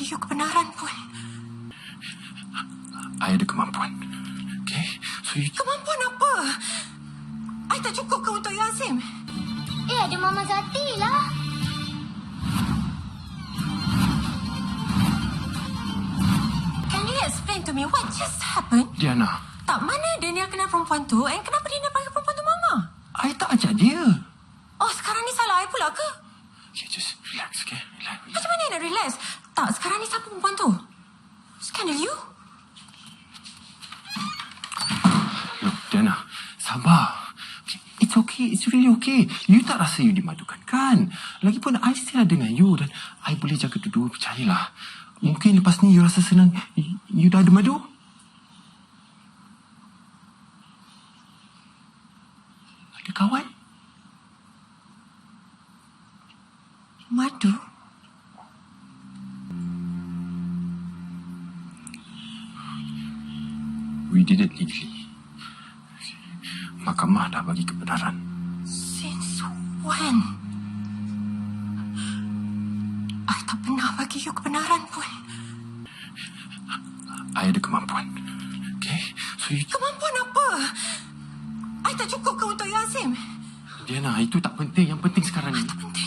bagi you kebenaran pun. I ada kemampuan. Okay? So you... Kemampuan apa? I tak cukup ke untuk you, Azim? Ada Mama Zati lah. Can you explain to me what just happened? Diana, Tak, mana Daniel kenal perempuan tu? And kenapa dia nak panggil perempuan tu Mama? I tak ajak dia. Oh, sekarang ni salah I pula ke? Okay, just relax, okay? Relax. Macam mana nak relax? Tak, sekarang ni siapa perempuan tu? Skandal you? Look, Diana, sabar. Okay, it's okay. It's really okay. You tak rasa you dimadukan, kan? Lagipun, I still ada dengan you dan I boleh jaga dua-dua, percayalah. Mungkin lepas ni you rasa senang, you dah ada madu? Ada kawan? Madu? We did it legally. Mahkamah dah bagi kebenaran. Since when? I tak pernah bagi you kebenaran pun. I ada kemampuan. Okay? So you... Kemampuan apa? I tak cukup ke untuk you, Azim? Diana, itu tak penting. Yang penting sekarang ni... Tak penting.